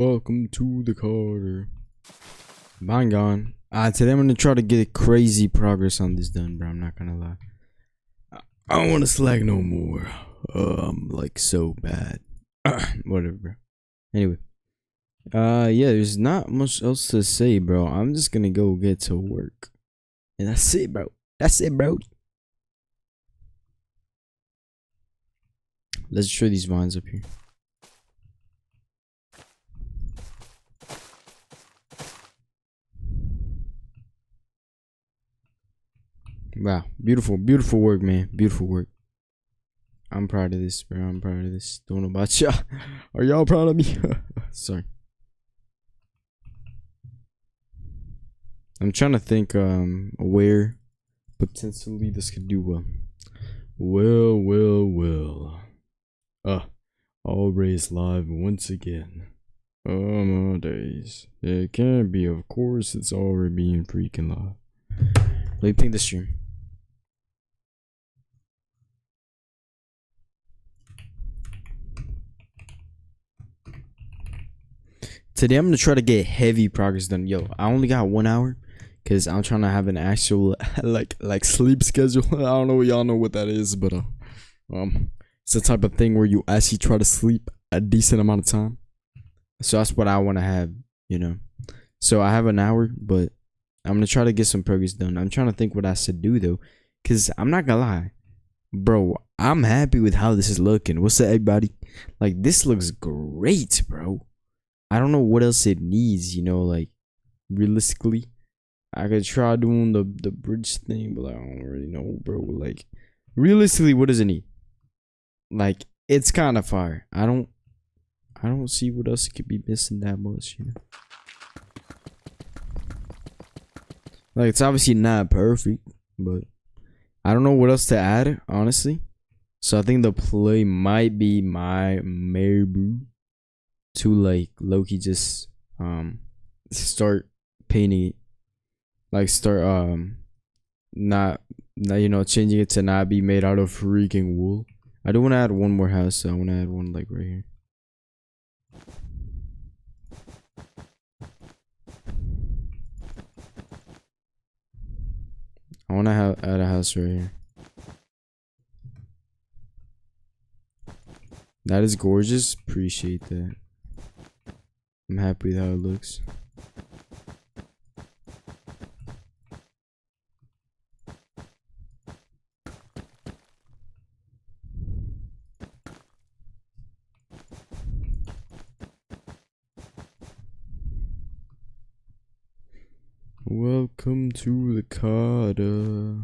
Welcome to the Carter. Mine gone. Today I'm gonna try to get crazy progress on this done, bro. I'm not gonna lie. I don't want to slack no more. I'm like so bad. Whatever, bro. Anyway. Yeah, there's not much else to say, bro. I'm just gonna go get to work. And that's it, bro. That's it, bro. Let's try these vines up here. Wow, beautiful work, man. Beautiful work. I'm proud of this, bro. I'm proud of this. Don't know about y'all. Are y'all proud of me? Sorry. I'm trying to think where potentially this could do well. Well. Always live once again. Oh my days. It can't be, of course it's already being freaking live. Let me ping the stream. Today I'm gonna try to get heavy progress done. Yo, I only got 1 hour because I'm trying to have an actual like sleep schedule. I don't know, y'all know what that is, but it's the type of thing where you actually try to sleep a decent amount of time. So that's what I want to have, you know. So I have an hour, but I'm gonna try to get some progress done. I'm trying to think what I should do though, because I'm not gonna lie, bro. I'm happy with how this is looking. What's up, everybody? Like, this looks great, bro. I don't know what else it needs, you know, like, realistically. I could try doing the bridge thing, but I don't really know, bro. Like, realistically, what does it need? Like, it's kind of fire. I don't see what else it could be missing that much, you know. Like, it's obviously not perfect, but I don't know what else to add, honestly. So I think the play might be my Marabou to, like, Loki just start painting it, like start not you know, changing it to not be made out of freaking wool. I do want to add one more house, so I want to add one like right here. I want to add a house right here. That is gorgeous. Appreciate that. I'm happy with how it looks. Welcome to the Carter.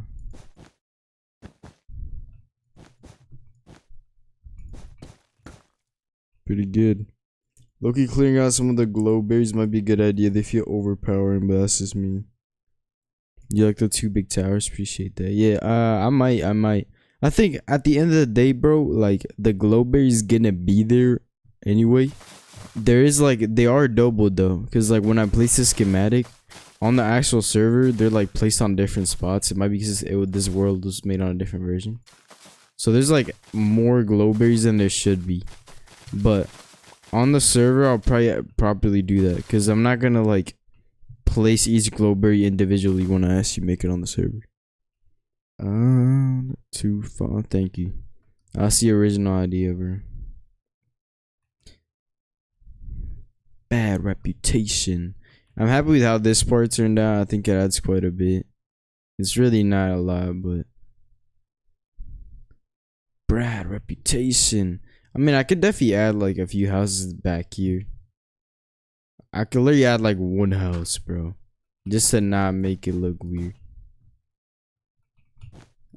Pretty good. Loki, clearing out some of the glow berries might be a good idea. They feel overpowering, but that's just me. You like the 2 big towers? Appreciate that. Yeah, I might. I think at the end of the day, bro, like, the glow berries gonna be there anyway. There is, like, they are doubled though, because, like, when I place the schematic on the actual server, they're, like, placed on different spots. It might be because this world was made on a different version. So there's, like, more glow berries than there should be. But on the server, I'll probably properly do that, because I'm not gonna, like, place each glowberry individually when I actually make it on the server. Too fun. Thank you. That's the original idea, bro. Bad reputation. I'm happy with how this part turned out. I think it adds quite a bit. It's really not a lot, but bad reputation. I mean, I could definitely add like a few houses back here. I could literally add like 1 house, bro, just to not make it look weird.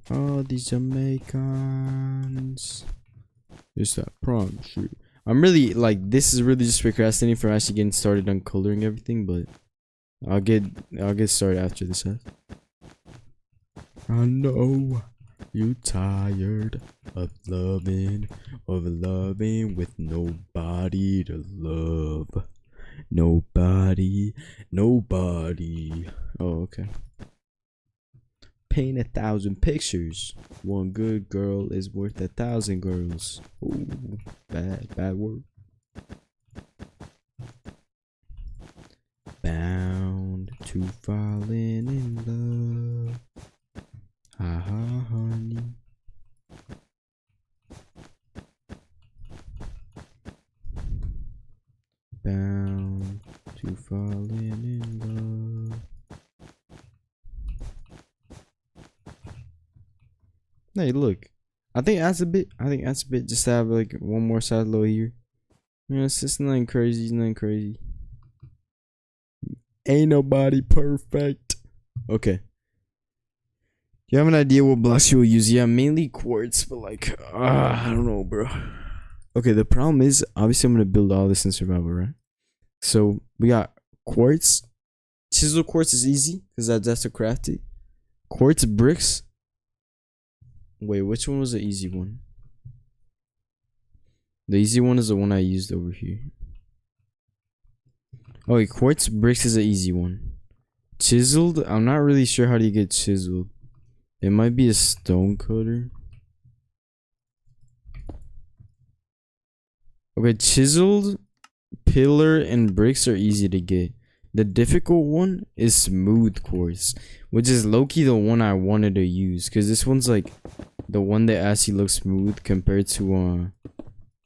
Oh, these Jamaicans. There's that prom shit. I'm really, like, this is really just procrastinating for actually getting started on coloring everything, but I'll get started after this. I know you tired of loving with nobody to love. Nobody. Oh, okay. Paint 1,000 pictures. One good girl is worth 1,000 girls. Ooh, bad word. Bound to falling in love. Ha ha, honey. Bound to falling in love. Hey, look. I think that's a bit. Just to have like one more side low here. You know, it's just nothing crazy. It's nothing crazy. Ain't nobody perfect. Okay. You have an idea what blocks you'll use? Yeah, mainly quartz, but like, I don't know, bro. Okay, the problem is, obviously, I'm gonna build all this in survival, right? So we got quartz. Chisel quartz is easy because that's a crafty. Quartz bricks. Wait, which one was the easy one? The easy one is the one I used over here. Okay, quartz bricks is an easy one. Chiseled, I'm not really sure how do you get chiseled. It might be a stone cutter. Okay, chiseled, pillar, and bricks are easy to get. The difficult one is smooth quartz, which is low-key the one I wanted to use, because this one's like the one that actually looks smooth compared to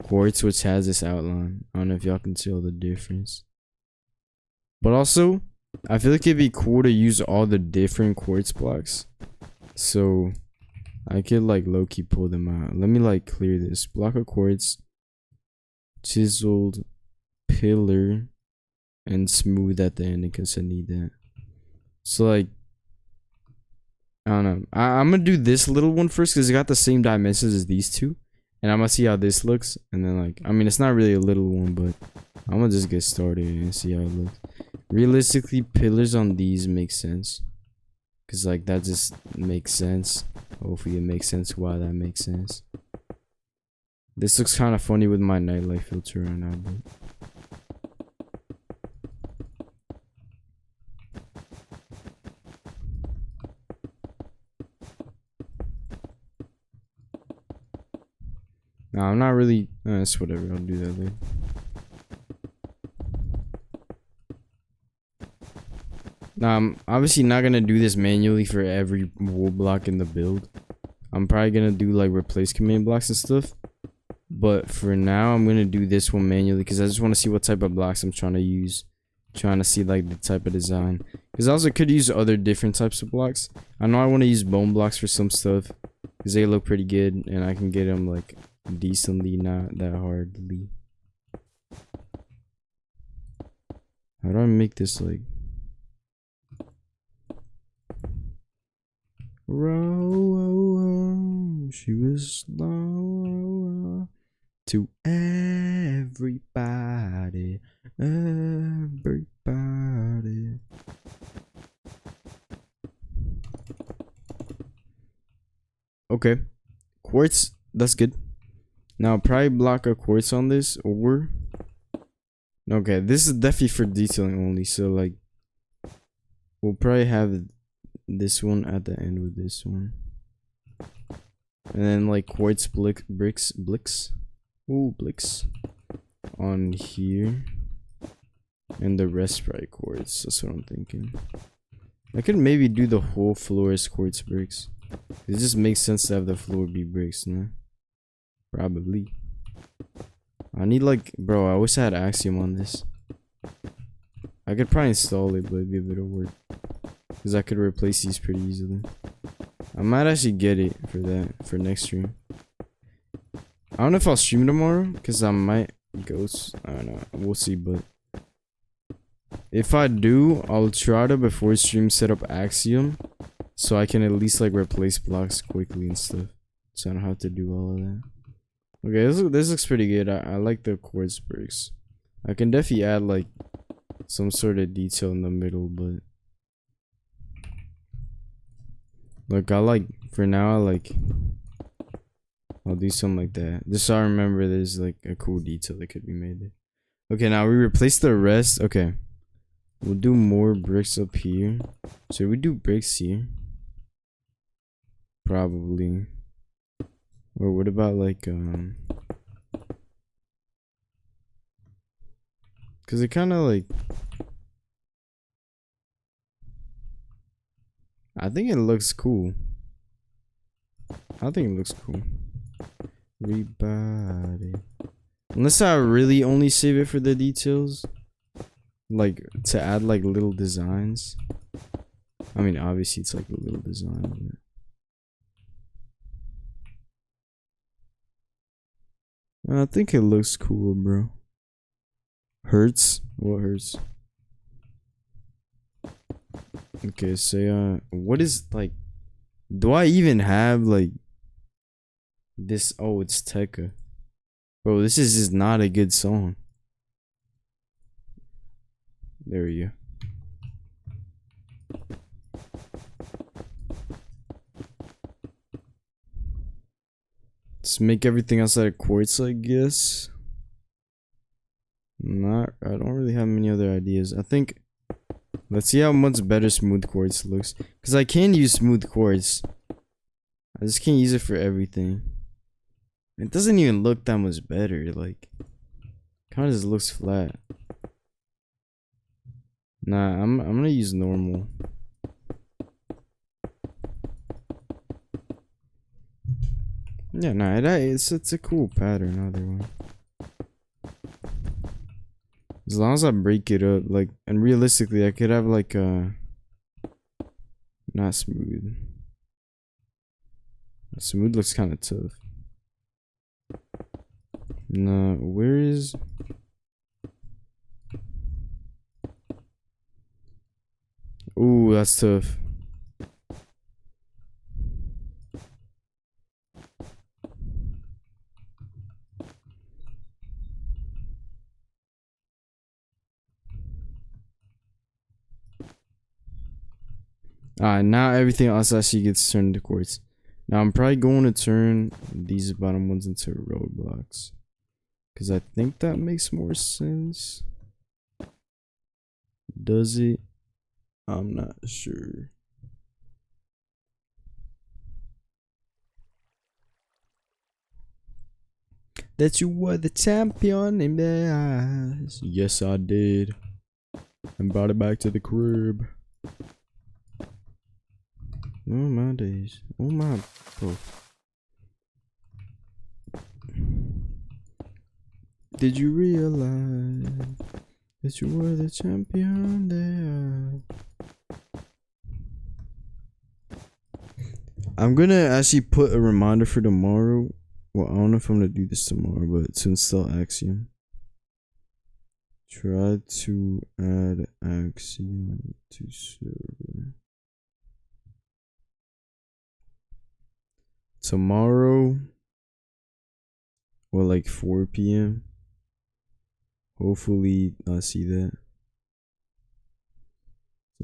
quartz, which has this outline. I don't know if y'all can tell the difference. But also, I feel like it'd be cool to use all the different quartz blocks. So I could like low-key pull them out. Let me like clear this. Block of quartz, chiseled, pillar, and smooth at the end because I need that. So like, I don't know. I'm gonna do this little one first because it got the same dimensions as these two. And I'm gonna see how this looks. And then like, I mean, it's not really a little one, but I'm gonna just get started and see how it looks. Realistically, pillars on these make sense. Cause like that just makes sense. Hopefully it makes sense why that makes sense. This looks kind of funny with my nightlight filter right now, but nah, I'm not really. It's whatever. I'll do that later. Now, I'm obviously not gonna do this manually for every wool block in the build. I'm probably gonna do like replace command blocks and stuff. But for now, I'm gonna do this one manually because I just want to see what type of blocks I'm trying to use. Trying to see like the type of design. Because I also could use other different types of blocks. I know I want to use bone blocks for some stuff because they look pretty good and I can get them like decently, not that hardly. How do I make this like? Row, she was slow to everybody, everybody. Okay, quartz, that's good. Now probably block a quartz on this, or okay, this is definitely for detailing only. So like, we'll probably have this one at the end with this one, and then like quartz bricks on here, and the rest probably quartz. That's what I'm thinking. I could maybe do the whole floor as quartz bricks. It just makes sense to have the floor be bricks, no? Probably. I need like, bro, I wish I had Axiom on this. I could probably install it, but it'd be a bit of work. Because I could replace these pretty easily. I might actually get it for that, for next stream. I don't know if I'll stream tomorrow, because I might ghost. I don't know, we'll see, but if I do, I'll try to, before stream, set up Axiom, so I can at least like replace blocks quickly and stuff. So I don't have to do all of that. Okay, this looks pretty good. I like the quartz bricks. I can definitely add like some sort of detail in the middle, but look, I like, for now, I'll do something like that. Just so I remember there's like a cool detail that could be made there. Okay, now we replace the rest. Okay. We'll do more bricks up here. Should we do bricks here? Probably. Or what about like, cause it kinda like, I think it looks cool. I think it looks cool. Everybody. Unless I really only save it for the details. Like, to add, like, little designs. I mean, obviously, it's like a little design. I think it looks cool, bro. Hurts? What hurts? Okay, so, what is, like... Do I even have, like... This... Oh, it's Tekka. Bro, this is just not a good song. There we go. Let's make everything outside of quartz, I guess. I don't really have many other ideas. I think... Let's see how much better smooth quartz looks. Because I can use smooth quartz. I just can't use it for everything. It doesn't even look that much better. Like, kind of just looks flat. Nah, I'm gonna use normal. Yeah, nah, it's a cool pattern either way. As long as I break it up, like, and realistically, I could have like not smooth. Smooth looks kind of tough. Nah, where is? Ooh, that's tough. Alright, now everything else I see gets turned into quartz. Now I'm probably going to turn these bottom ones into roadblocks. Because I think that makes more sense. Does it? I'm not sure. That you were the champion in their eyes. Yes, I did. And brought it back to the crib. Oh my days. Oh my bro. Did you realize that you were the champion there? I'm gonna actually put a reminder for tomorrow. Well, I don't know if I'm gonna do this tomorrow, but to install Axiom. Try to add Axiom to server. Tomorrow, or like 4 p.m. Hopefully, I'll see that.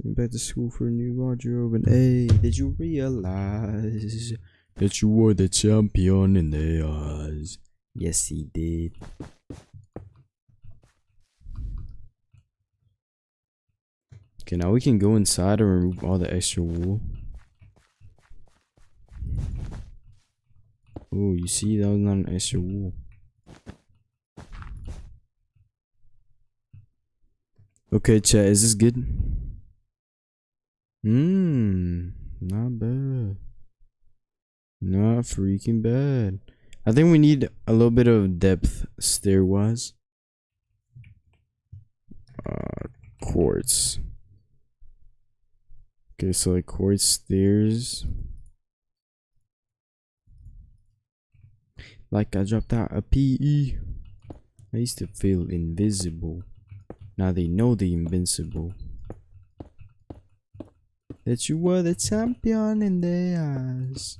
Going back to school for a new wardrobe, and hey, did you realize that you were the champion in their eyes? Yes, he did. Okay, now we can go inside and remove all the extra wool. Oh, you see, that was not an extra wool. Okay, chat, is this good? Not bad. Not freaking bad. I think we need a little bit of depth stair-wise. Quartz. Okay, so like quartz stairs. Like I dropped out a PE. I used to feel invisible. Now they know the invincible. That you were the champion in their eyes.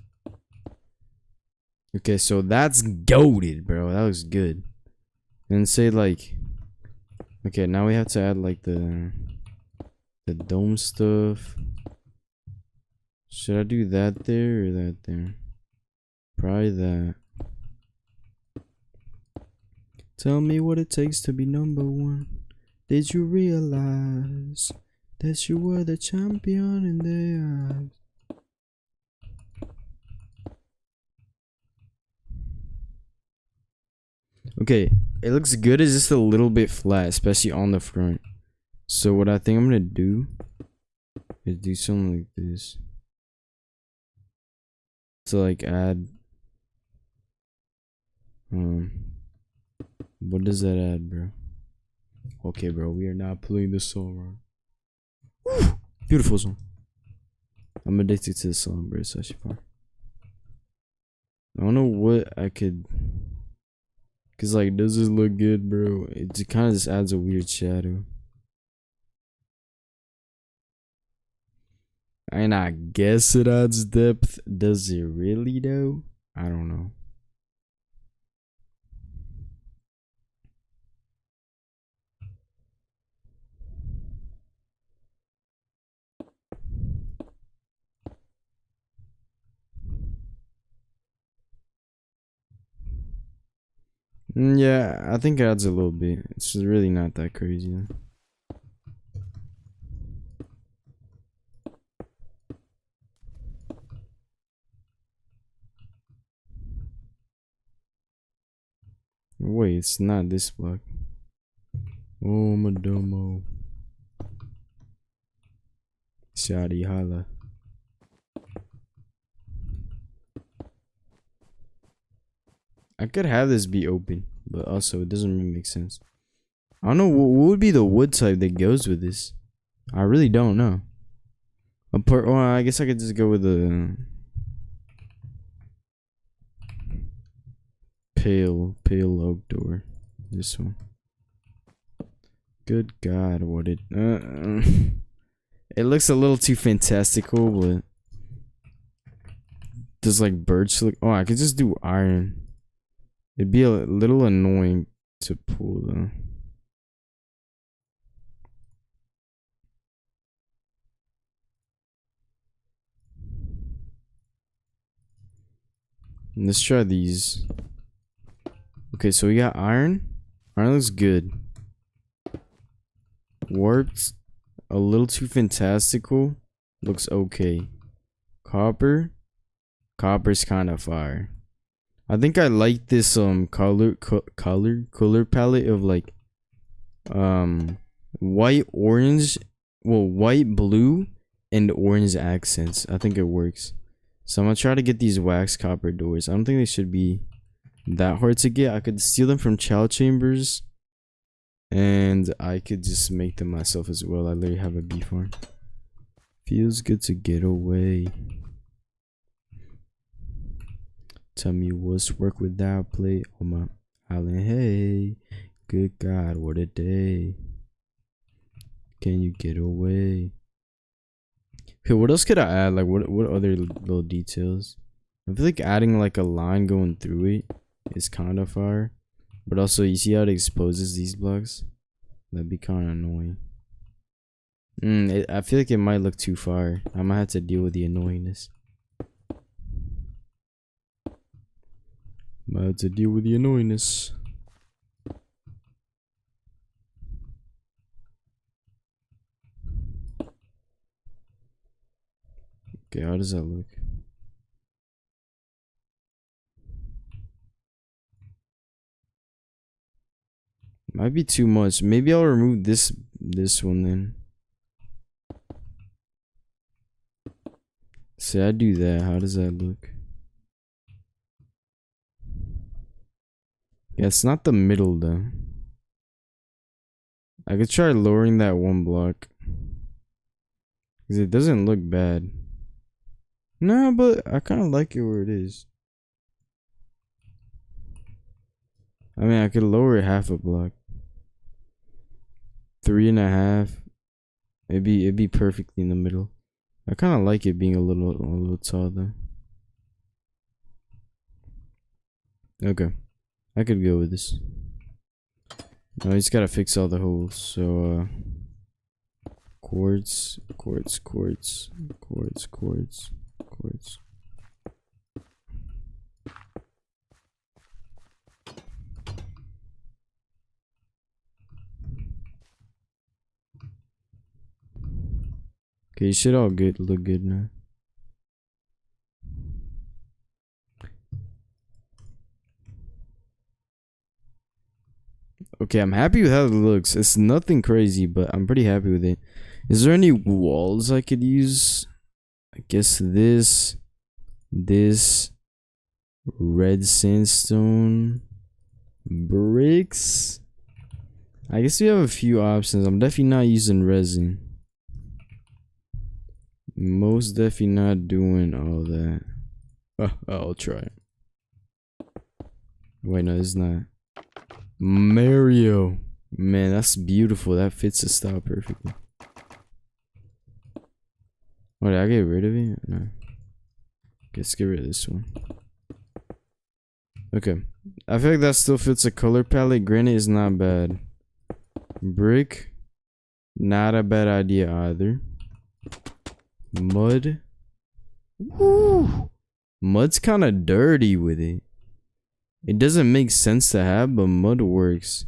Okay, so that's goated, bro. That was good. And say like, okay, now we have to add like the dome stuff. Should I do that there or that there? Probably that. Tell me what it takes to be #1. Did you realize that you were the champion in their eyes? Okay, it looks good. It's just a little bit flat, especially on the front. So what I think I'm gonna do is do something like this. to like add. What does that add, bro? Okay, bro, we are not playing this song wrong. Woo! Beautiful song. I'm addicted to this song, bro. It's actually fun. I don't know what I could. Cause like, does this look good, bro? It kind of just adds a weird shadow. And I guess it adds depth. Does it really though? I don't know. Yeah, I think it adds a little bit. It's really not that crazy though. Wait, it's not this block. Oh, Madomo. Shadi holla. I could have this be open, but also it doesn't really make sense. I don't know what would be the wood type that goes with this. I really don't know. Well, I guess I could just go with the pale oak door. This one. Good God, what it it looks a little too fantastical, but does like birch look? Oh, I could just do iron. It'd be a little annoying to pull though. Let's try these. Okay, so we got iron. Iron looks good. Warped, a little too fantastical. Looks okay. Copper. Copper's kind of fire. I think I like this color palette of like white, orange, well, white, blue, and orange accents. I think it works. So I'm gonna try to get these wax copper doors. I don't think they should be that hard to get. I could steal them from child chambers, and I could just make them myself as well. I literally have a bee farm. Feels good to get away. Tell me what's work without play on my island. Hey, good God, what a day. Can you get away? Okay, what else could I add? Like, what other little details? I feel like adding like a line going through it is kind of fire. But also, you see how it exposes these blocks? That'd be kind of annoying. I feel like it might look too far. I might have to deal with the annoyingness. Might have to deal with the annoyingness. Okay, how does that look? Might be too much. Maybe I'll remove this one then. Say I do that. How does that look? Yeah, it's not the middle though. I could try lowering that one block. Because it doesn't look bad. Nah, but I kind of like it where it is. I mean, I could lower it half a block. 3.5. It'd be perfectly in the middle. I kind of like it being a little tall though. Okay, I could go with this. Now I just gotta fix all the holes. So quartz. Okay, you should all look good now. Okay, I'm happy with how it looks. It's nothing crazy, but I'm pretty happy with it. Is there any walls I could use? I guess this. this red sandstone bricks. I guess we have a few options. I'm definitely not using resin. Most definitely not doing all that. I'll try it. Wait, no, it's not. Mario. Man, that's beautiful. That fits the style perfectly. Oh, did I get rid of it? No. Let's get rid of this one. Okay. I feel like that still fits the color palette. Granite is not bad. Brick. Not a bad idea either. Mud. Woo! Mud's kind of dirty with it. It doesn't make sense to have, but mud works.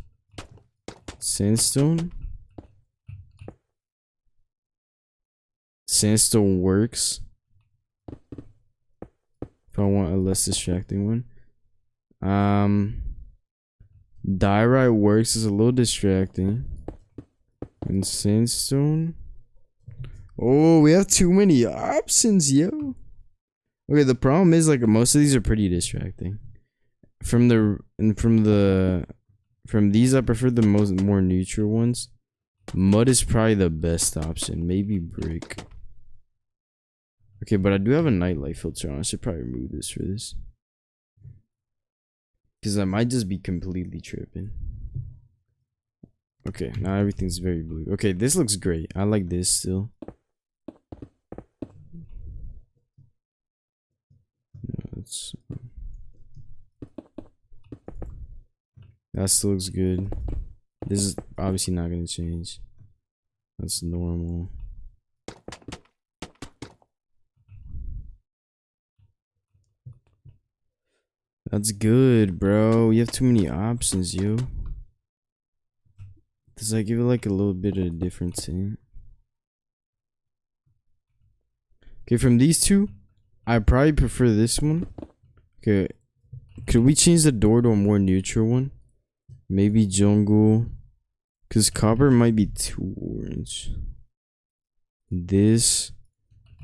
Sandstone. Sandstone works. If I want a less distracting one. Diorite works, is a little distracting. And sandstone. Oh, we have too many options, yo. Okay, the problem is like most of these are pretty distracting. From these, I prefer the more neutral ones. Mud is probably the best option. Maybe brick. Okay, but I do have a nightlight filter on. I should probably remove this for this. Because I might just be completely tripping. Okay, now everything's very blue. Okay, this looks great. I like this still. That still looks good. This is obviously not going to change. That's normal. That's good, bro. You have too many options, yo. Does that give it like a little bit of a different tint? Okay, from these two, I probably prefer this one. Okay, could we change the door to a more neutral one? Maybe jungle. Because copper might be too orange. This.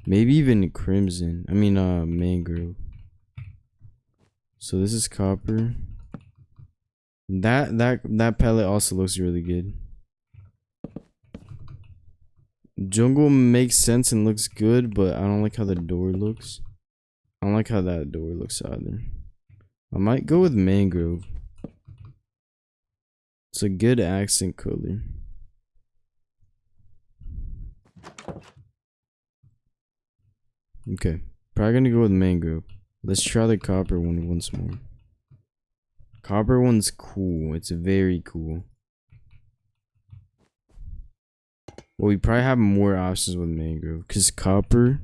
Maybe even crimson. I mean, mangrove. So this is copper. That palette also looks really good. Jungle makes sense and looks good, but I don't like how the door looks. I don't like how that door looks either. I might go with mangrove. It's a good accent color. Okay, probably gonna go with mangrove. Let's try the copper one once more. Copper one's cool. It's very cool. Well, we probably have more options with mangrove. Because copper,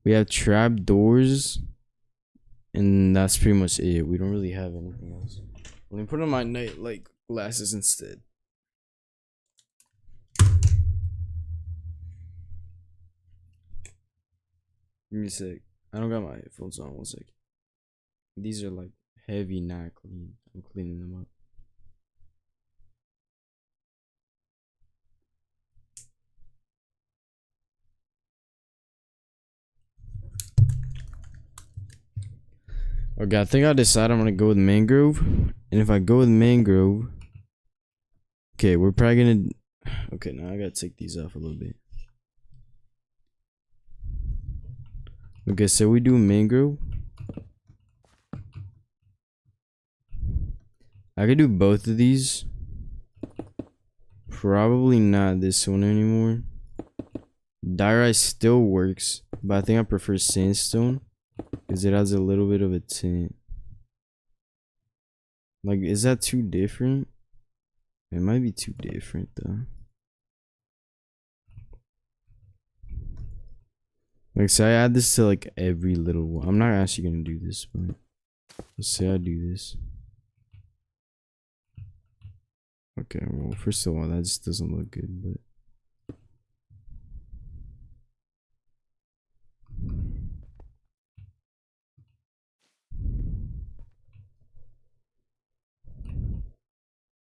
we have trap doors. And that's pretty much it. We don't really have anything else. Let me put on my night light glasses instead. Give me a sec. I don't got my headphones on. 1 sec. These are like heavy, not clean. I'm cleaning them up. Okay, I think I decided I'm gonna go with mangrove. And if I go with mangrove, okay, we're probably gonna. Okay, now I gotta take these off a little bit. Okay, so we do mangrove. I could do both of these. Probably not this one anymore. Diorite still works, but I think I prefer sandstone because it has a little bit of a tint. Like, is that too different? It might be too different though. Like, say I add this to like every little one. I'm not actually gonna do this, but let's say I do this. Okay, well, first of all, that just doesn't look good, but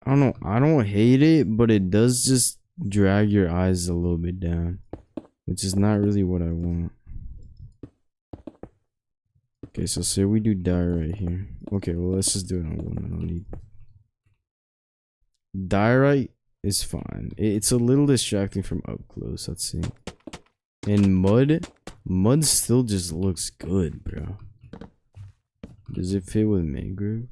I don't know. I don't hate it, but it does just drag your eyes a little bit down, which is not really what I want. Okay, so say we do diorite here. Okay, well let's just do it on one. I don't need diorite is fine. It's a little distracting from up close. Let's see. And mud still just looks good, bro. Does it fit with mangrove?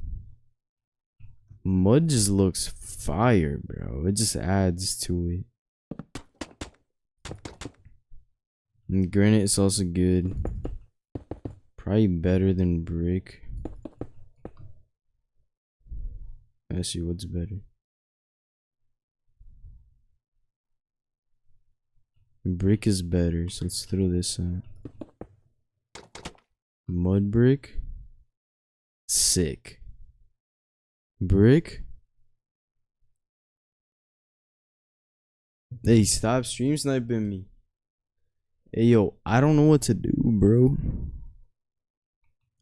Mud just looks fire, bro. It just adds to it. And granite is also good. Probably better than brick. Actually, what's better? Brick is better, so let's throw this out. Mud brick. Sick. Brick. Hey, stop stream sniping me. Hey, yo, I don't know what to do, bro.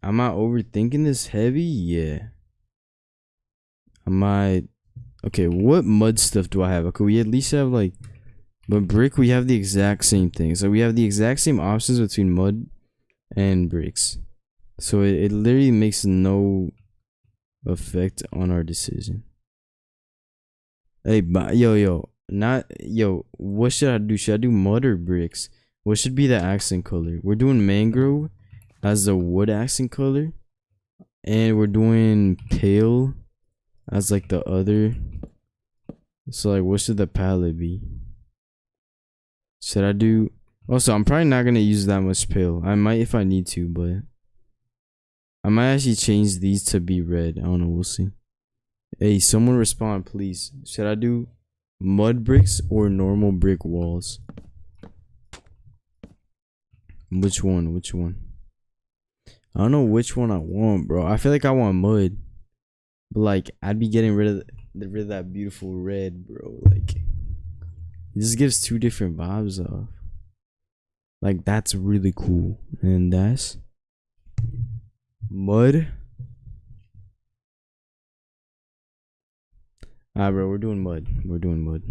Am I overthinking this heavy? Yeah. Am I... Okay, what mud stuff do I have? Okay, we at least have, like... But brick, we have the exact same thing. So we have the exact same options between mud and bricks. So it literally makes no effect on our decision. Hey, yo, what should I do? Should I do mud or bricks? What should be the accent color? We're doing mangrove as the wood accent color. And we're doing pale as like the other. So like, what should the palette be? Should I do... Also, I'm probably not going to use that much pale. I might if I need to, but... I might actually change these to be red. I don't know, we'll see. Hey, someone respond, please. Should I do mud bricks or normal brick walls? Which one? Which one? I don't know which one I want, bro. I feel like I want mud. But like, I'd be getting rid of that beautiful red, bro. Like... It just gives two different vibes off. Like, that's really cool. And that's mud. Bro, we're doing mud. We're doing mud.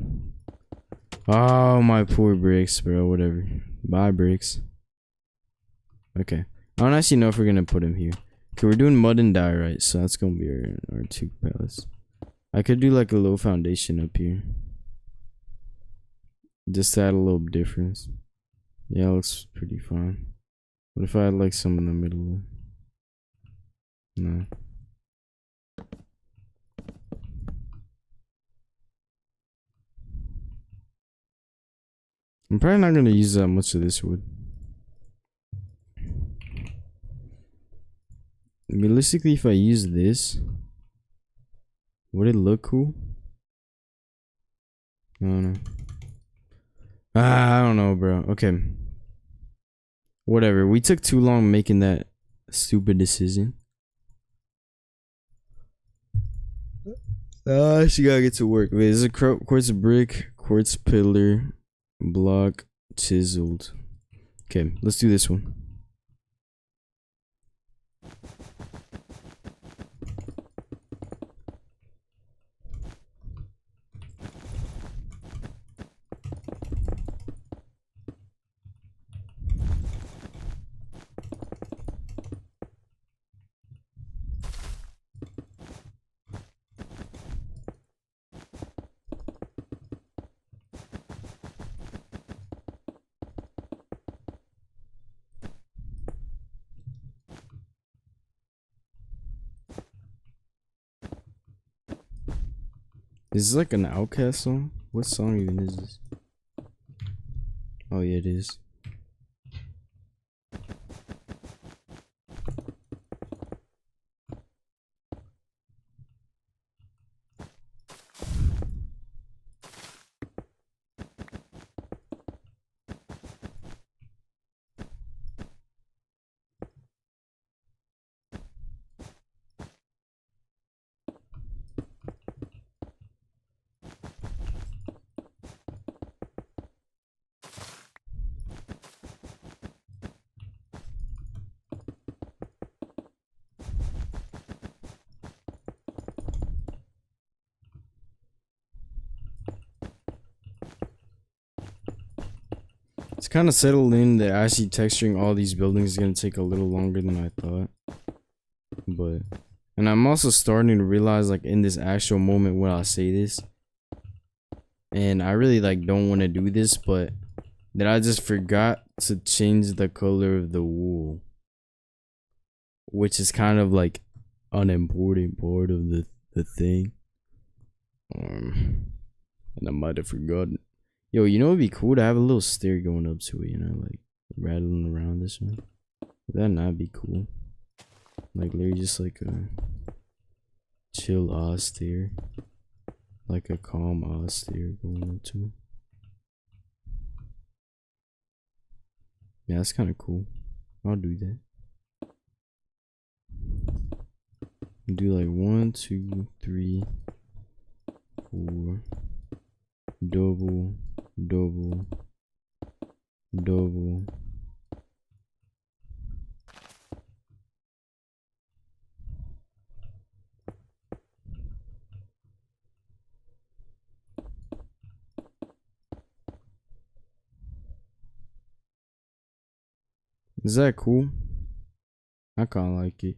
Oh, my poor bricks, bro. Whatever. Bye, bricks. Okay. I don't actually know if we're gonna put him here. Okay, we're doing mud and diorite, so that's gonna be our two palettes. I could do like a low foundation up here. Just to add a little difference. Yeah, it looks pretty fine. What if I had like some in the middle? No. I'm probably not going to use that much of this wood. Realistically, if I use this, would it look cool? I don't know. I don't know, bro. Okay. Whatever. We took too long making that stupid decision. She gotta get to work. Wait, this is a quartz brick, quartz pillar, block, chiseled. Okay, let's do this one. Is this like an Outkast song? What song even is this? Oh yeah, it is. It's kind of settled in that actually texturing all these buildings is gonna take a little longer than I thought. But, and I'm also starting to realize, like, in this actual moment when I say this, and I really like don't want to do this, but that I just forgot to change the color of the wool, which is kind of like an important part of the thing. And I might have forgotten. Yo, you know it'd be cool to have a little stair going up to it, you know, like rattling around this one. Would that not be cool? Like literally just like a chill Oz stair. Like a calm Oz stair going up to it. Yeah, that's kinda cool. I'll do that. Do like 1, 2, 3, 4. Double, double, double. Is that cool? I kinda like it.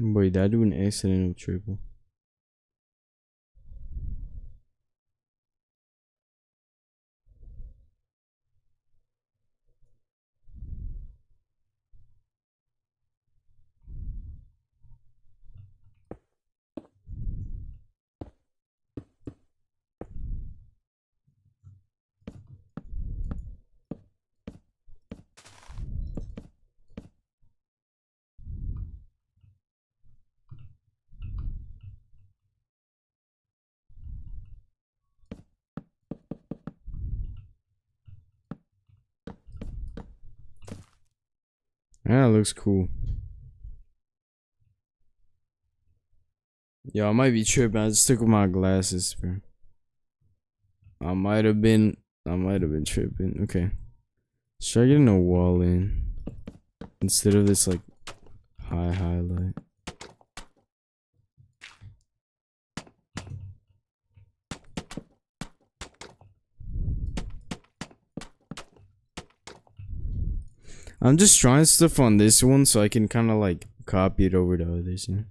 Wait, did I do an accidental triple? Yeah, it looks cool. Yo, I might be tripping. I just took off my glasses, bro. I might have been tripping. Okay. Should I get a wall in instead of this like high highlight? I'm just trying stuff on this one so I can kind of like copy it over to others. You know?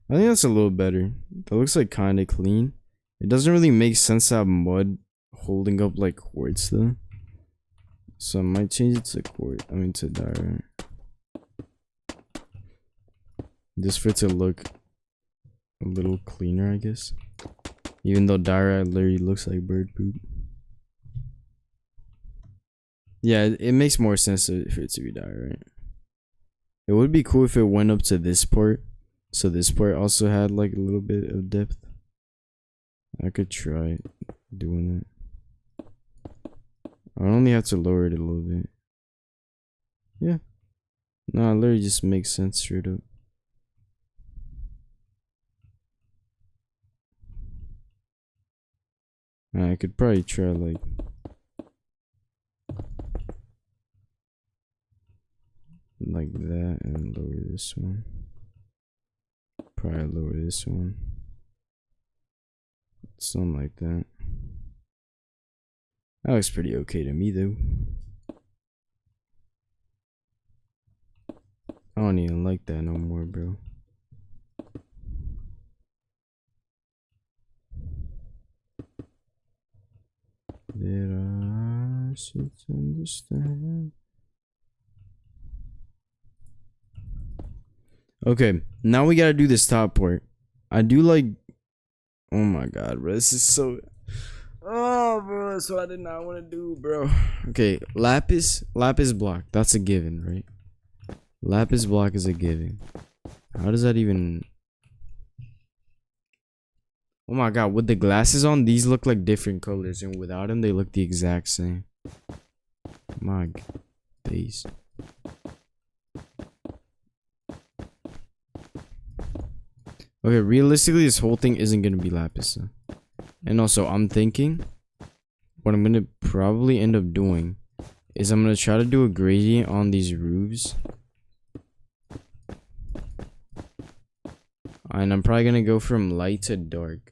I think that's a little better. That looks like kind of clean. It doesn't really make sense to have mud holding up like quartz though. So I might change it to quartz. I mean to diorite. Just for it to look a little cleaner, I guess. Even though diorite literally looks like bird poop. Yeah, it makes more sense for it to be diorite. It would be cool if it went up to this part. So this part also had like a little bit of depth. I could try doing it. I only have to lower it a little bit. Yeah. No, it literally just makes sense straight up. I could probably try like that and lower this one. Probably lower this one. Something like that. That looks pretty okay to me though. I don't even like that no more, bro. Did I should understand? Okay, now we gotta do this top part. I do like. Oh my god, bro, this is so. Oh, bro, that's what I did not want to do, bro. Okay, lapis block. That's a given, right? Lapis block is a given. How does that even? Oh my god, with the glasses on, these look like different colors, and without them, they look the exact same. My face. Okay, realistically, this whole thing isn't gonna be lapis. And also, I'm thinking what I'm gonna probably end up doing is I'm gonna try to do a gradient on these roofs. And I'm probably gonna go from light to dark.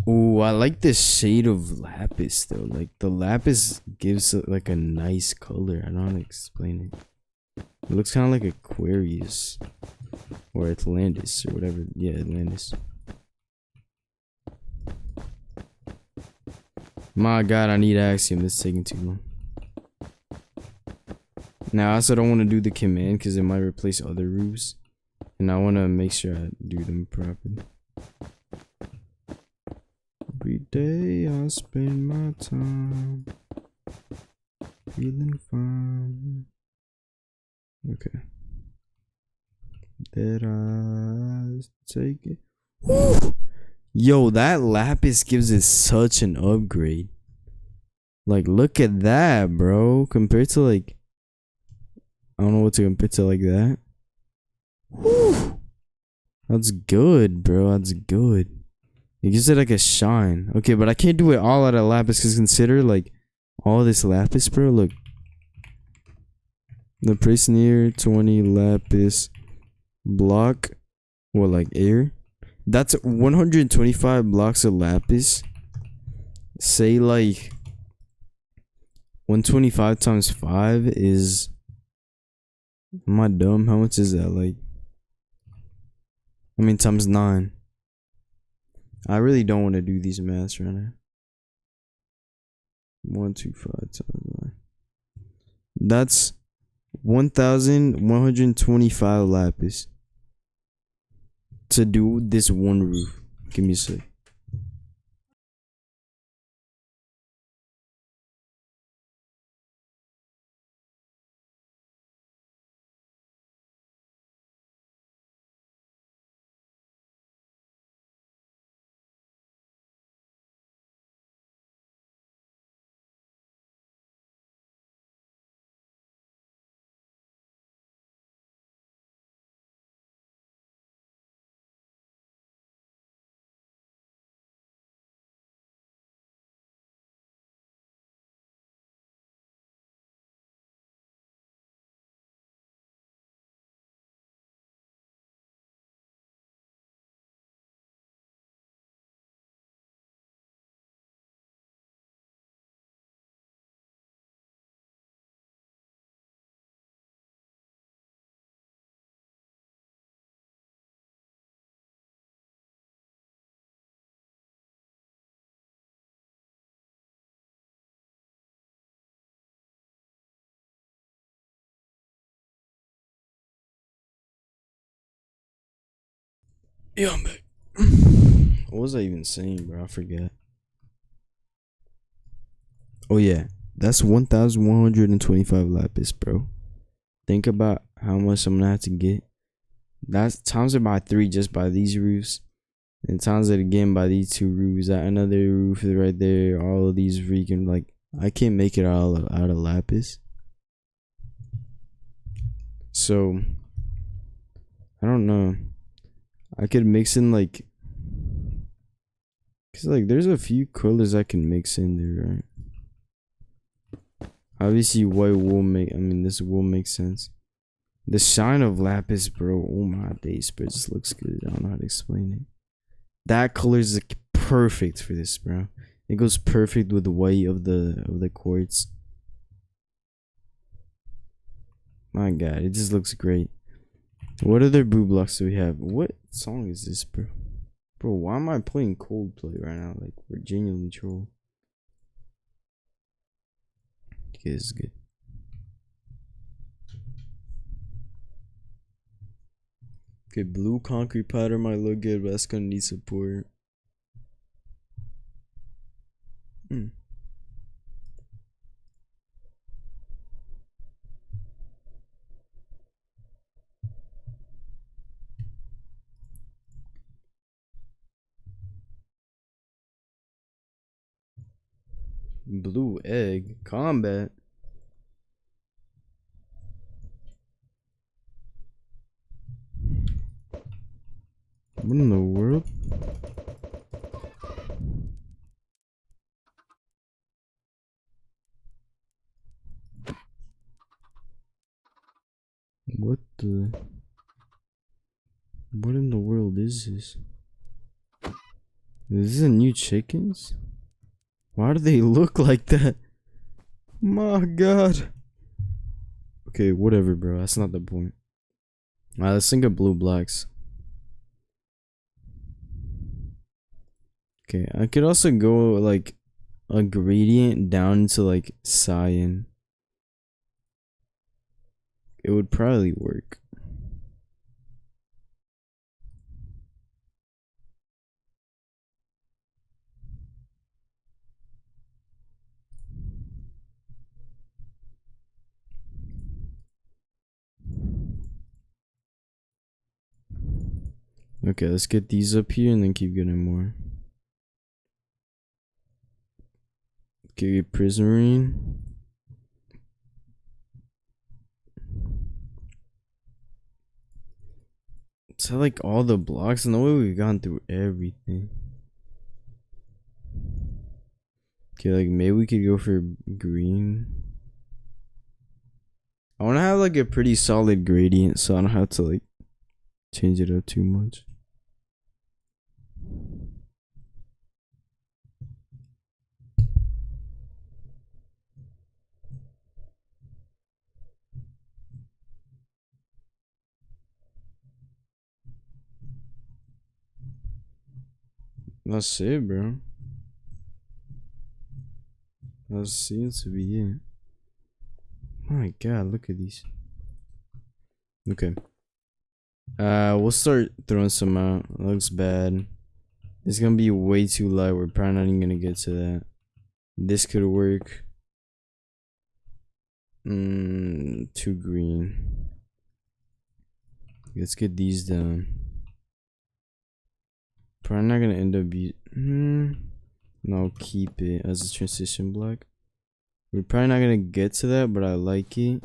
Ooh, I like the shade of lapis though. Like the lapis gives it like a nice color. I don't know how to explain it. It looks kind of like Aquarius or Atlantis or whatever. Yeah, Atlantis. My God, I need Axiom. This is taking too long. Now, I also don't want to do the command because it might replace other roofs. And I want to make sure I do them properly. Every day I spend my time feeling fine. Okay. That I take it. Woo! Yo, that lapis gives it such an upgrade. Like, look at that, bro. Compared to like, I don't know what to compare to like that. Whew. That's good, bro. That's good. It gives it like a shine. Okay, but I can't do it all out of lapis because consider like all this lapis, bro. Look. The price near 20 lapis block. What, like air? That's 125 blocks of lapis. Say like 125 times 5 is. Am I dumb? How much is that? Like, I mean, times 9. I really don't want to do these maths right now. 125 times 9. That's 1,125 lapis to do this one roof. Give me a sec. Yeah, I'm back. What was I even saying, bro? I forget. Oh yeah, that's 1,125 lapis, bro. Think about how much I'm gonna have to get. That's times it by 3 just by these roofs, and times it again by these 2 roofs. That another roof is right there. All of these freaking like I can't make it all out of lapis. So I don't know. I could mix in like, cause like there's a few colors I can mix in there, right? Obviously, white wool this wool makes sense. The shine of lapis, bro. Oh my days, bro. It just looks good. I don't know how to explain it. That color is like perfect for this, bro. It goes perfect with the white of the quartz. My God, it just looks great. What other blue blocks do we have? What song is this, bro? Bro, why am I playing Coldplay right now? Like, we're genuinely troll. Okay, this is good. Okay, blue concrete pattern might look good, but that's gonna need support. Blue egg combat. What in the world? What the? What in the world is this? Is this a new chickens? Why do they look like that? My god. Okay, whatever, bro. That's not the point. Alright, let's think of blue blacks. Okay, I could also go like a gradient down to like cyan. It would probably work. Okay, let's get these up here and then keep getting more. Okay, prismarine. Is that like all the blocks? No way we've gone through everything. Okay, like maybe we could go for green. I want to have like a pretty solid gradient so I don't have to like change it up too much. That's it, bro. That seems to be it. My god, look at these. Okay. We'll start throwing some out. Looks bad. It's gonna be way too light. We're probably not even gonna get to that. This could work. Too green. Let's get these down. Probably not gonna end up no, keep it as a transition block. We're probably not gonna get to that, but I like it.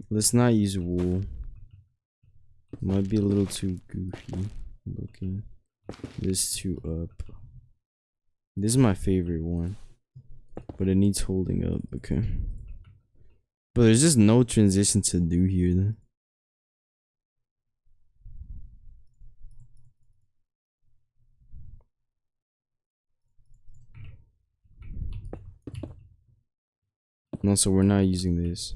Let's not use wool. Might be a little too goofy looking. This two up. This is my favorite one, but it needs holding up. Okay, but there's just no transition to do here then. No, so we're not using this.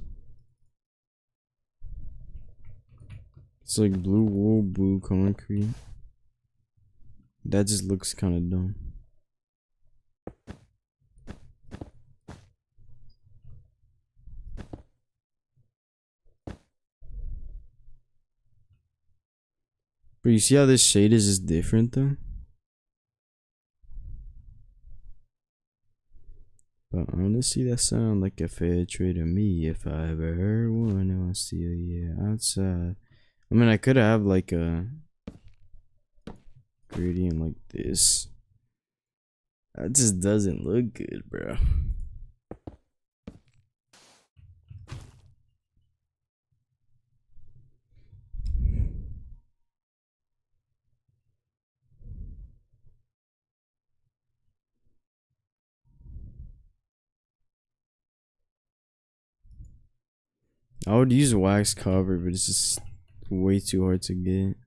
It's like blue wool, blue concrete. That just looks kind of dumb. But you see how this shade is just different though? But honestly, that sound like a fair trade to me if I ever heard one. And I see outside. I mean, I could have like a gradient like this. That just doesn't look good, bro. I would use wax cover, but it's just way too hard to get.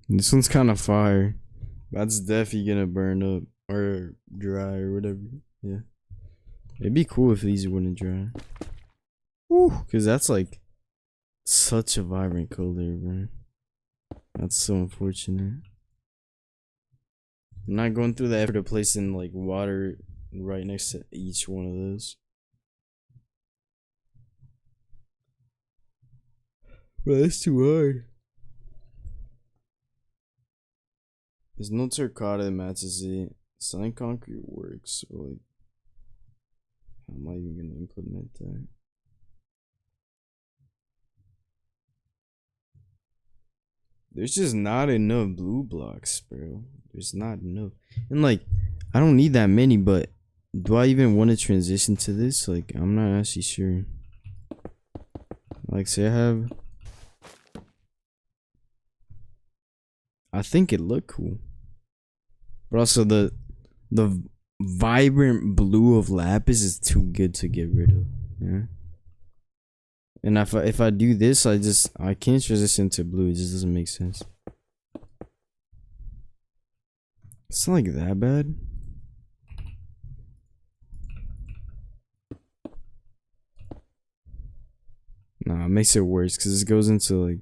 This one's kind of fire. That's definitely gonna burn up or dry or whatever. Yeah, it'd be cool if these wouldn't dry. Woo, cause that's like such a vibrant color, bro. That's so unfortunate. I'm not going through the effort of placing like water right next to each one of those. Bro, that's too hard. There's no terracotta that matches it. Sign concrete works, so like, how am I even gonna implement that? There's just not enough blue blocks, bro. There's not enough. And like, I don't need that many, but do I even want to transition to this? Like, I'm not actually sure. Like, say I think it looked cool. But also the vibrant blue of lapis is too good to get rid of. Yeah. And if I do this, I can't transition to blue. It just doesn't make sense. It's not like that bad. Nah, it makes it worse because this goes into like.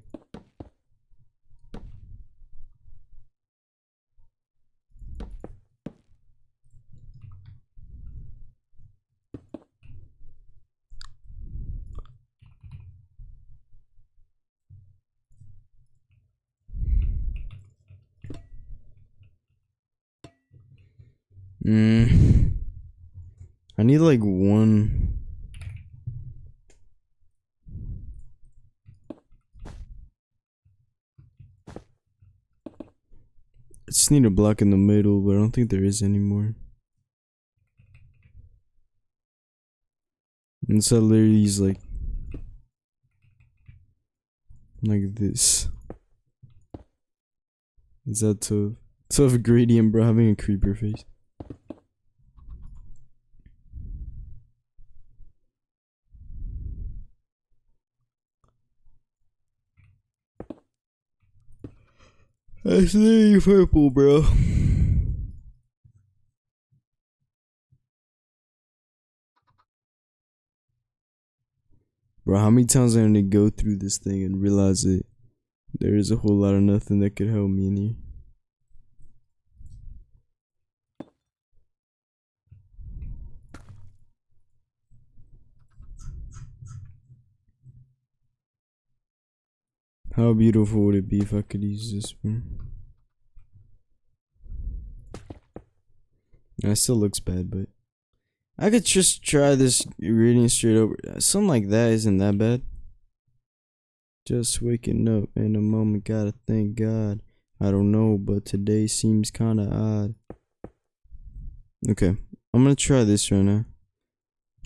I need like one. I just need a block in the middle, but I don't think there is anymore. And so literally is like this. Is that tough? Tough gradient, bro, having a creeper face. That's literally purple, bro. Bro, how many times I'm gonna go through this thing and realize that there is a whole lot of nothing that could help me in here. How beautiful would it be if I could use this, bro? That still looks bad, but I could just try this reading straight over. Something like that isn't that bad. Just waking up in a moment, gotta thank God. I don't know, but today seems kinda odd. Okay, I'm gonna try this right now.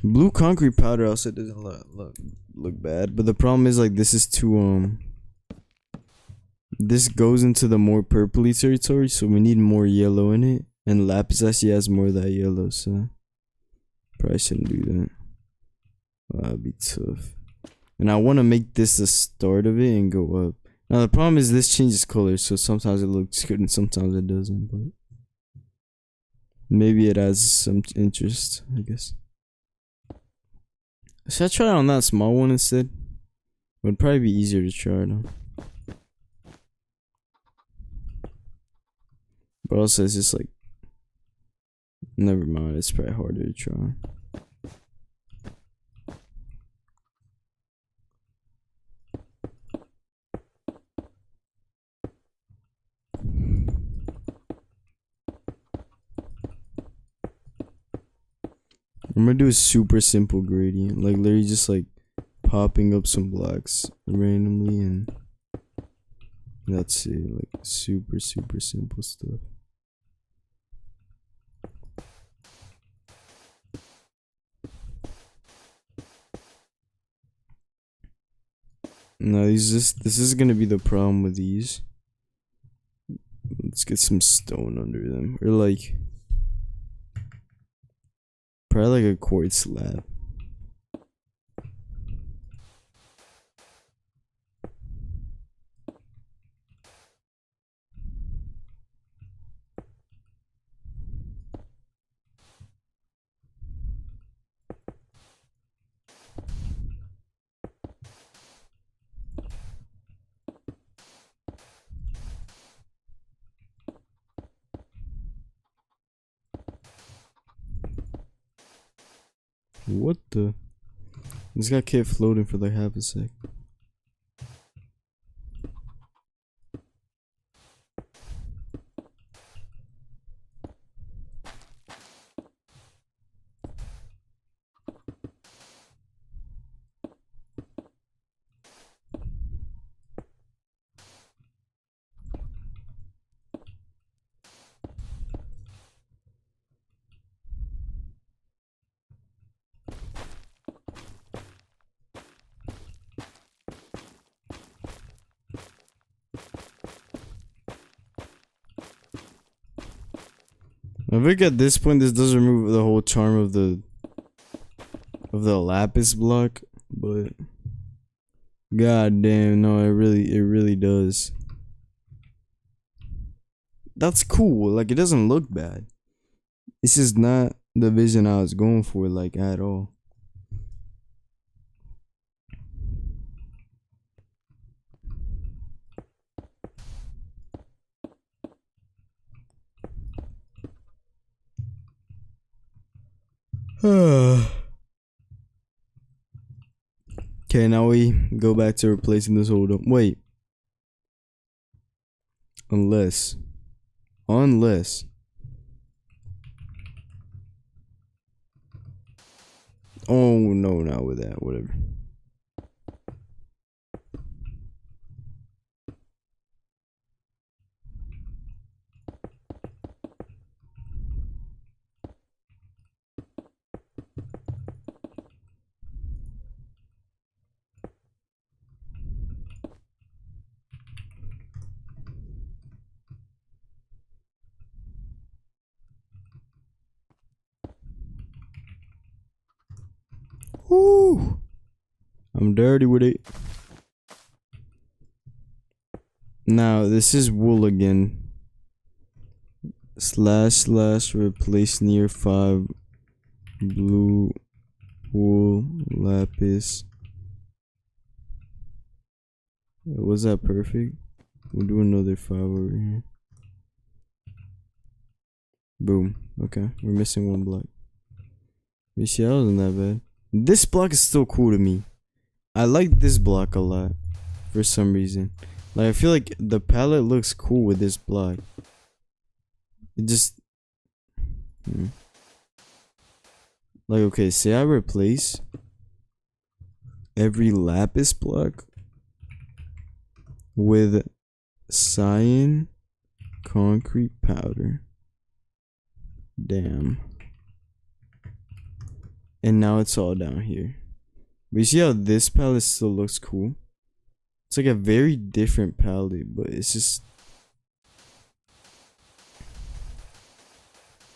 Blue concrete powder also doesn't look bad, but the problem is like this is too this goes into the more purpley territory, so we need more yellow in it, and lapis actually has more of that yellow, so probably shouldn't do that. That'd be tough. And I want to make this the start of it and go up. Now the problem is this changes color, so sometimes it looks good and sometimes it doesn't, but maybe it has some interest, I guess. Should I try it on that small one instead? It would probably be easier to try it on. But also it's just like, never mind, it's probably harder to try. I'm gonna do a super simple gradient, like literally just like popping up some blocks randomly, and that's it. Like super simple stuff. No, this is gonna be the problem with these. Let's get some stone under them, or like probably like a quartz slab. What the? This guy kept floating for like half a sec. I think at this point this does remove the whole charm of the lapis block, but god damn, no, it really does. That's cool. Like, it doesn't look bad. This is not the vision I was going for, like, at all. Okay, now we go back to replacing this whole dome. Wait. Unless. Oh, no, not with that. Whatever. Woo! I'm dirty with it. Now, this is wool again. / replace near 5 blue wool lapis. Was that perfect? We'll do another 5 over here. Boom. Okay, we're missing 1 block. You see, that wasn't that bad. This block is still cool to me. I like this block a lot for some reason. Like, I feel like the palette looks cool with this block. It just like, okay, say I replace every lapis block with cyan concrete powder. Damn. And now it's all down here. But you see how this palette still looks cool? It's like a very different palette, but it's just...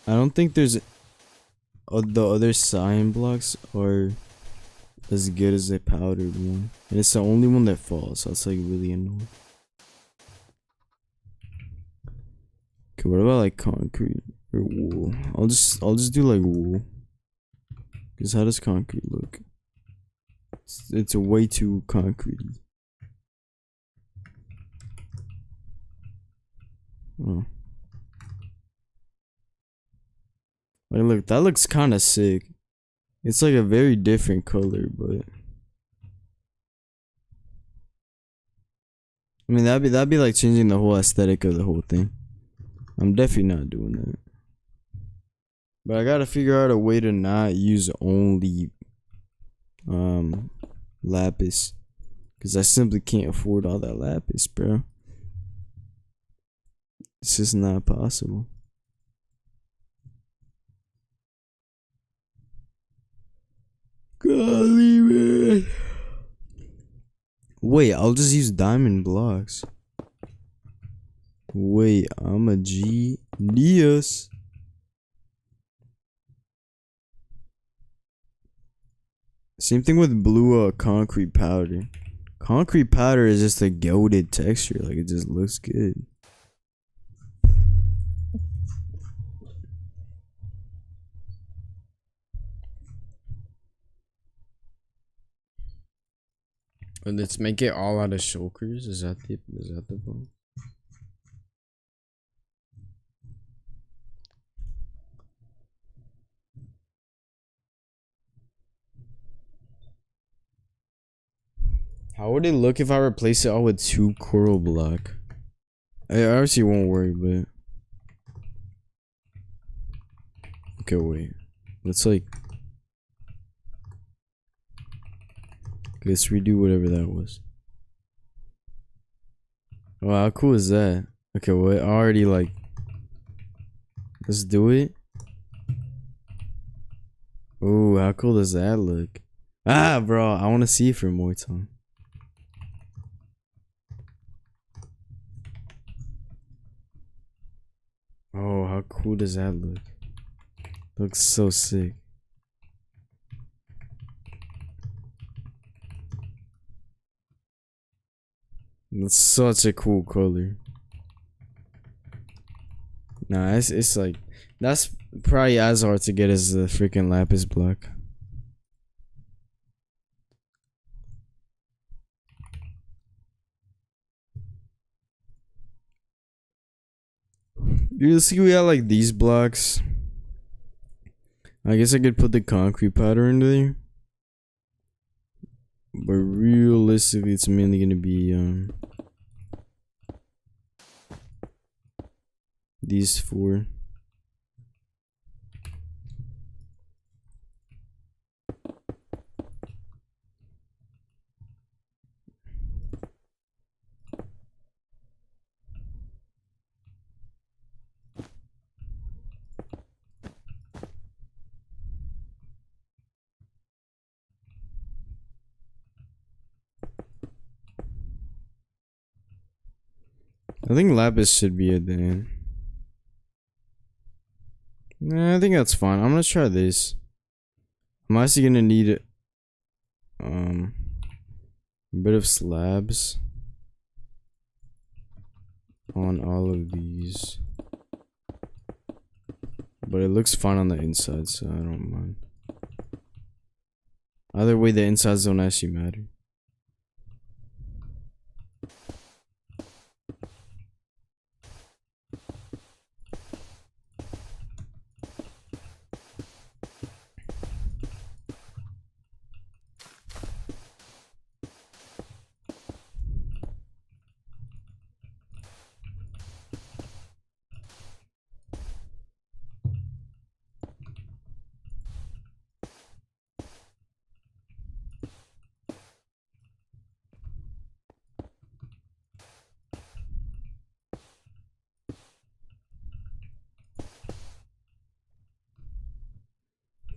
I don't think there's... the other cyan blocks are as good as the powdered one. And it's the only one that falls, so it's like really annoying. Okay, what about like concrete or wool? I'll just do like wool. Cause how does concrete look? It's a way too concretey. Oh. Like, look, that looks kind of sick. It's like a very different color, but I mean that'd be like changing the whole aesthetic of the whole thing. I'm definitely not doing that. But I gotta figure out a way to not use only lapis, cause I simply can't afford all that lapis, bro. It's just not possible. Golly, man. Wait, I'll just use diamond blocks. Wait, I'm a genius. Same thing with blue concrete powder. Concrete powder is just a gilded texture, like it just looks good. Let's make it all out of shulkers. Is that the point? How would it look if I replace it all with 2 coral block? I obviously won't worry, but okay, wait. Let's like, let's redo whatever that was. Oh, how cool is that? Okay, well, already like, let's do it. Oh, how cool does that look? Ah, bro, I want to see it for more time. Oh, how cool does that look? Looks so sick. It's such a cool color. Nah, it's like that's probably as hard to get as the freaking lapis block. You see, we got like these blocks. I guess I could put the concrete powder in there, but realistically, it's mainly gonna be these four. I think lapis should be at the end. Nah, I think that's fine. I'm gonna try this. I'm actually gonna need a bit of slabs on all of these, but it looks fine on the inside, so I don't mind. Either way, the insides don't actually matter.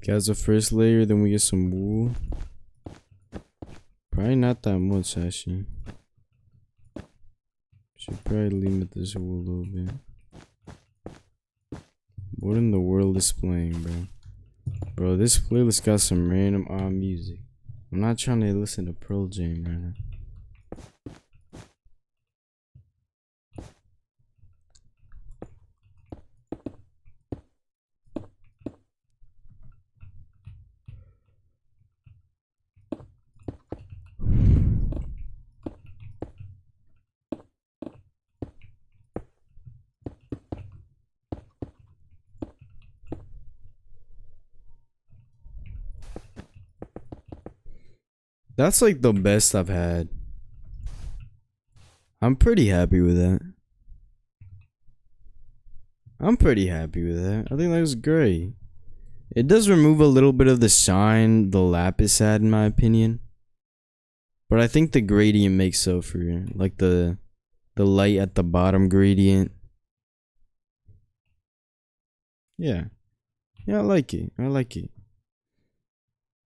Okay, as the first layer, then we get some wool. Probably not that much, actually. Should probably limit this wool a little bit. What in the world is playing, bro? Bro, this playlist got some random music. I'm not trying to listen to Pearl Jam right now. That's like the best I've had. I'm pretty happy with that. I'm pretty happy with that. I think that was great. It does remove a little bit of the shine the lapis had, in my opinion. But I think the gradient makes up for it. Like the light at the bottom gradient. Yeah. Yeah, I like it. I like it.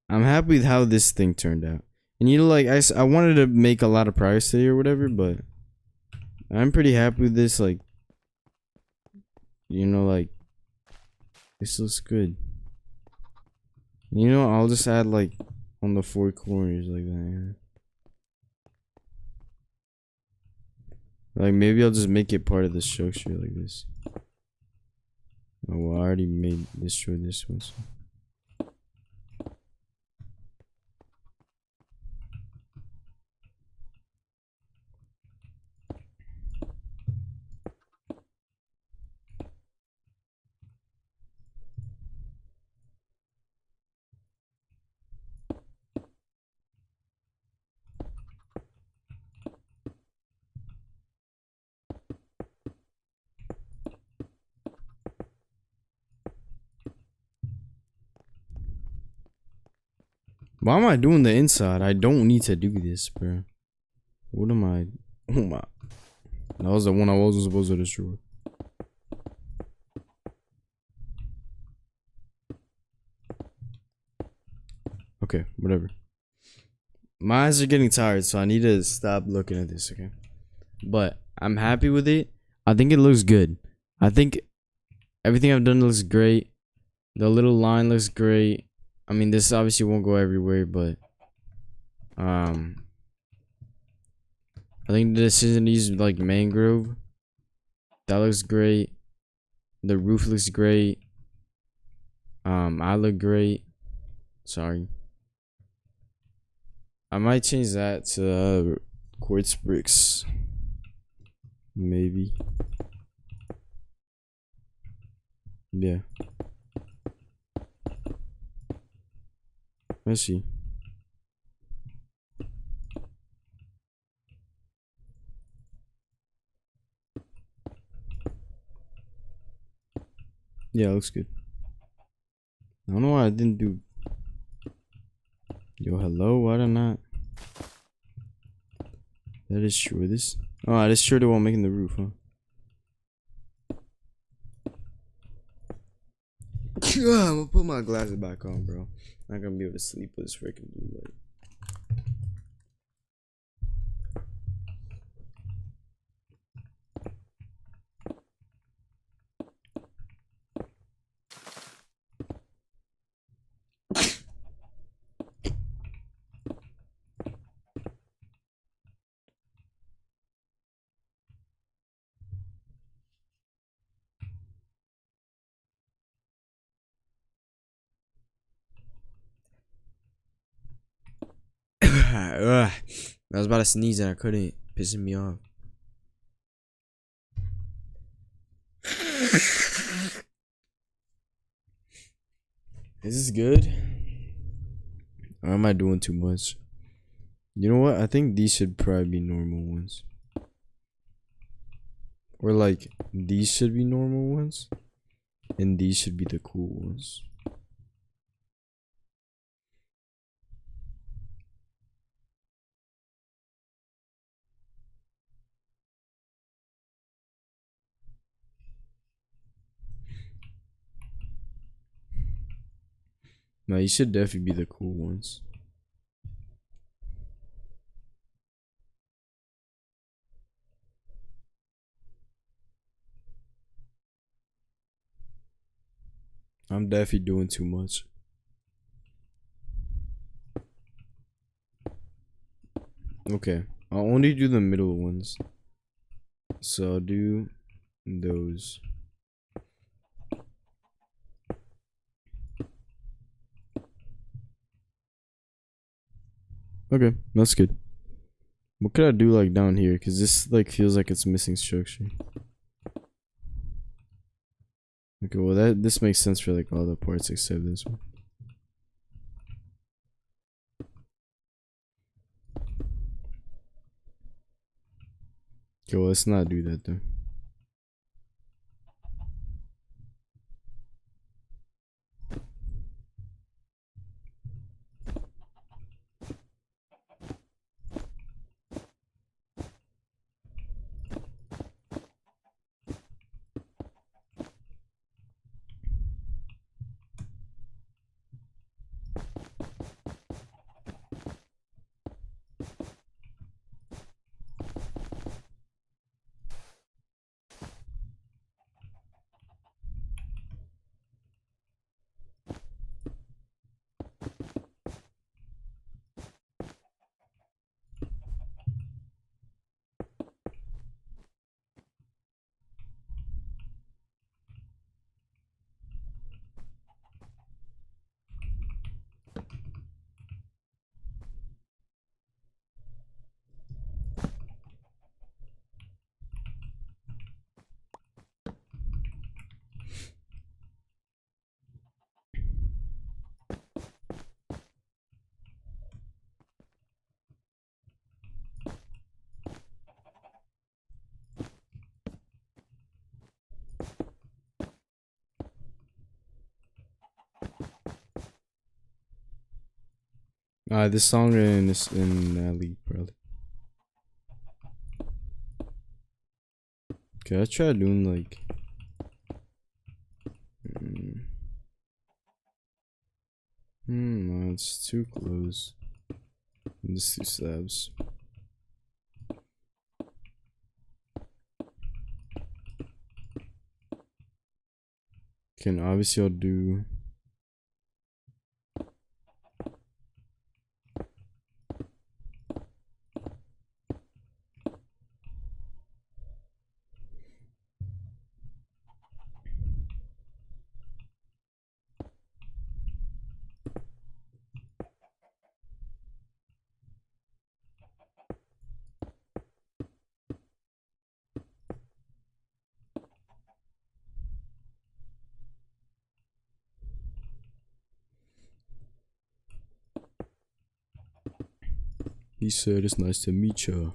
I'm happy with how this thing turned out. And you know, like, I wanted to make a lot of progress today or whatever, but I'm pretty happy with this. Like, you know, like, this looks good. You know, I'll just add, like, on the four corners like that, yeah. Like, maybe I'll just make it part of the structure like this. Oh, well, I already destroyed this one, so. Why am I doing the inside? I don't need to do this, bro. What am I? Oh my. That was the one I wasn't supposed to destroy. Okay, whatever. My eyes are getting tired, so I need to stop looking at this, okay? But I'm happy with it. I think it looks good. I think Everything I've done looks great. The little line looks great. I mean, this obviously won't go everywhere, but I think the decision to use like mangrove, that looks great. The roof looks great. I look great. Sorry. I might change that to quartz bricks. Maybe. Yeah. Let's see. Yeah, looks good. I don't know why I didn't do. Yo, hello. Why did I not? That is true. This. Oh, that is true. The one making the roof, huh? I'm gonna put my glasses back on, bro. Not gonna be able to sleep with this freaking blue light. Ugh. I was about to sneeze and I couldn't. Pissing me off. Is this good? Or am I doing too much? You know what? I think these should probably be normal ones. Or like, these should be normal ones. And these should be the cool ones. No, these should definitely be the cool ones. I'm definitely doing too much. Okay. I'll only do the middle ones. So I'll do those. Okay, that's good. What could I do like down here? Cause this like feels like it's missing structure. Okay, well this makes sense for like all the parts except this one. Okay, well let's not do that though. This song in that league probably. Okay, I try doing like. No, it's too close. Just two slabs. Can obviously I'll do. He said it's nice to meet ya.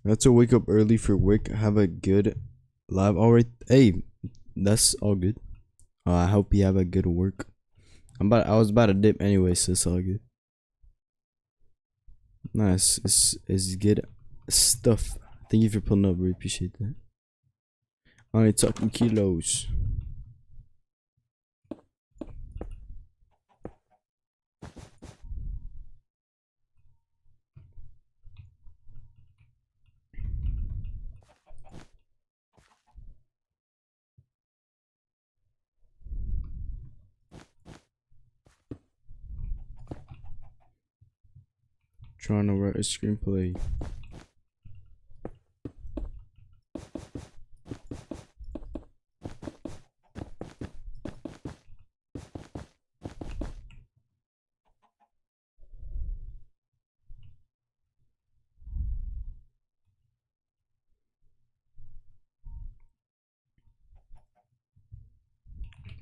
I have to wake up early for work. Have a good live. Alright, hey, that's all good. I hope you have a good work. I was about to dip anyway, so it's all good. Nice, it's good stuff. Thank you for pulling up. Really appreciate that. Only talking kilos. Trying to write a screenplay.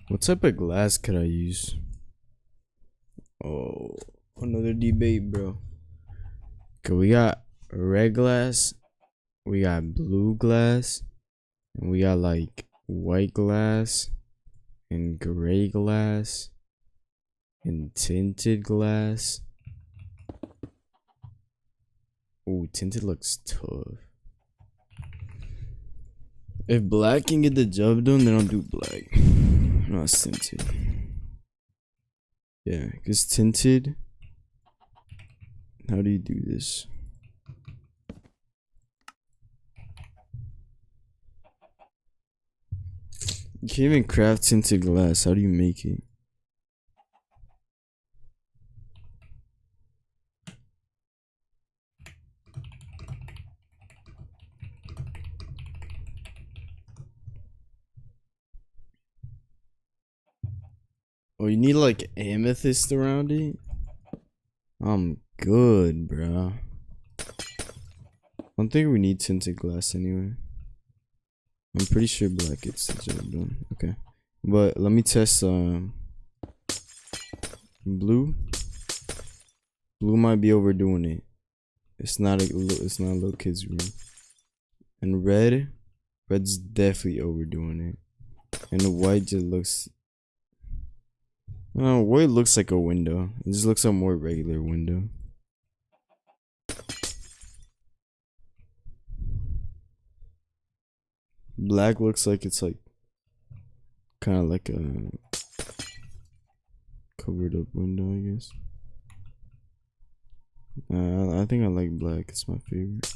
What type of glass could I use? Oh, another debate, bro. Okay, we got red glass, we got blue glass, and we got like white glass, and gray glass, and tinted glass. Ooh, tinted looks tough. If black can get the job done, then I'll do black. Not tinted. Yeah, because tinted. How do you do this? You can't even craft tinted glass. How do you make it? Oh, you need like amethyst around it? I'm good, bro. I don't think we need tinted glass anyway. I'm pretty sure black gets the job done. Okay. But let me test blue. Blue might be overdoing it. It's not a little kid's room. And red's definitely overdoing it. And the white just looks white looks like a window. It just looks like a more regular window. Black looks like it's like kind of like a covered up window, I guess. I think I like black. It's my favorite.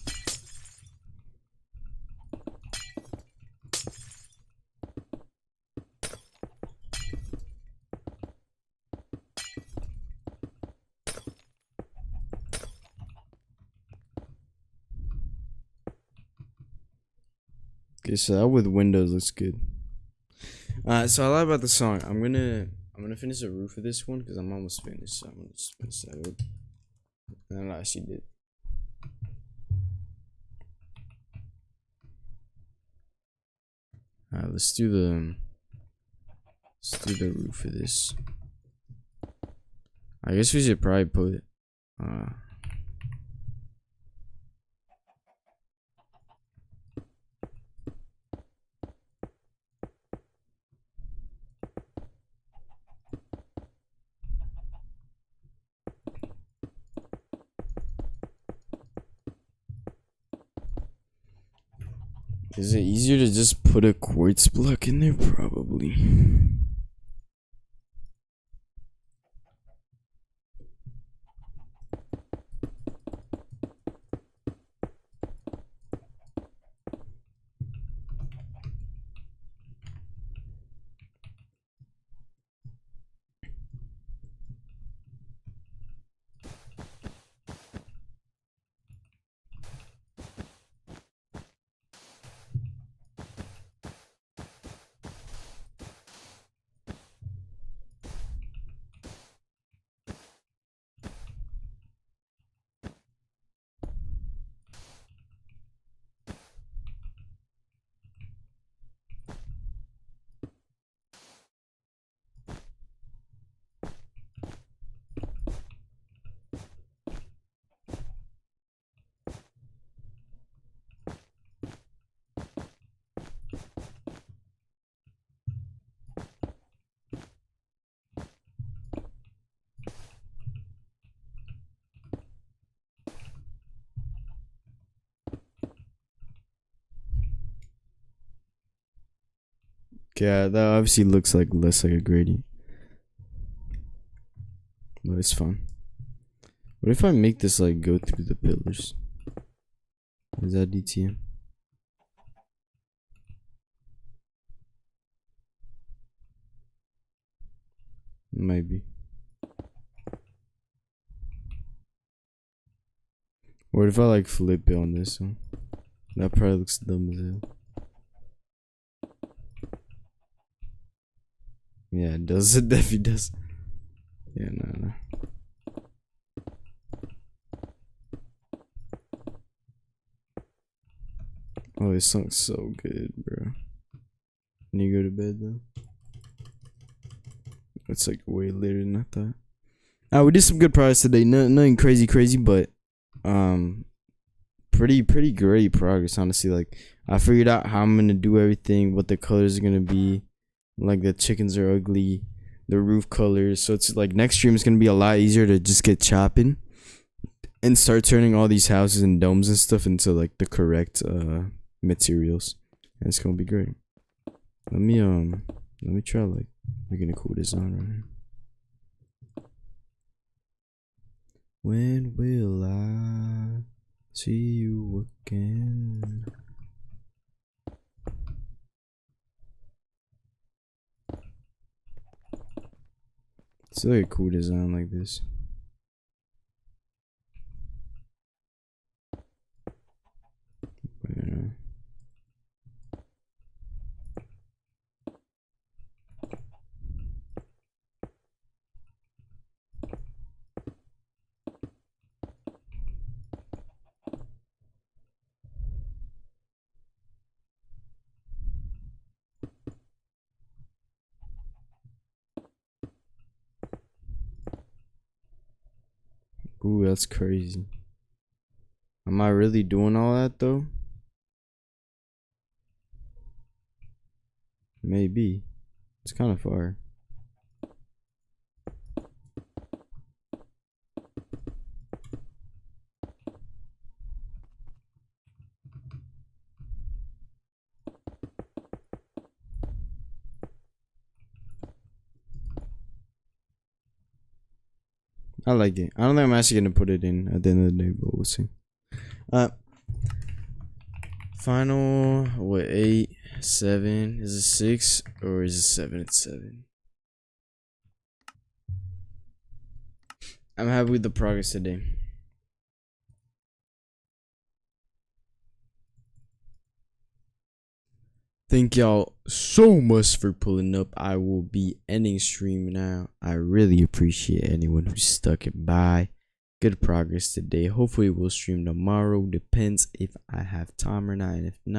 Okay, so that with windows looks good. So I lied about the song. I'm gonna finish the roof of this one because I'm almost finished. So I'm gonna just finish that up. And I actually did. Let's do the roof of this. I guess we should probably put is it easier to just put a quartz block in there? Probably. Yeah, that obviously looks like less like a gradient. But it's fun. What if I make this like go through the pillars? Is that DTM? Maybe. What if I like flip it on this one? That probably looks dumb as hell. Yeah, it does. It definitely does. Yeah, no. Oh, this song's so good, bro. Can you go to bed though? It's like way later than I thought. We did some good progress today. Nothing crazy, but pretty great progress, honestly. Like, I figured out how I'm gonna do everything, what the colors are gonna be. Like, the chickens are ugly, the roof colors. So it's like next stream is gonna be a lot easier to just get chopping and start turning all these houses and domes and stuff into like the correct materials, and it's gonna be great. Let me try like making a cool design right here. When will I see you again? It's like a cool design like this. Yeah. Ooh, that's crazy. Am I really doing all that though? Maybe. It's kind of far. I like it. I don't think I'm actually gonna put it in at the end of the day, but we'll see. Final, what, 8, 7? Is it 6 or is it 7? It's 7. I'm happy with the progress today. Thank y'all so much for pulling up. I will be ending stream now. I really appreciate anyone who stuck it by. Good progress today. Hopefully we'll stream tomorrow. Depends if I have time or not. And if not,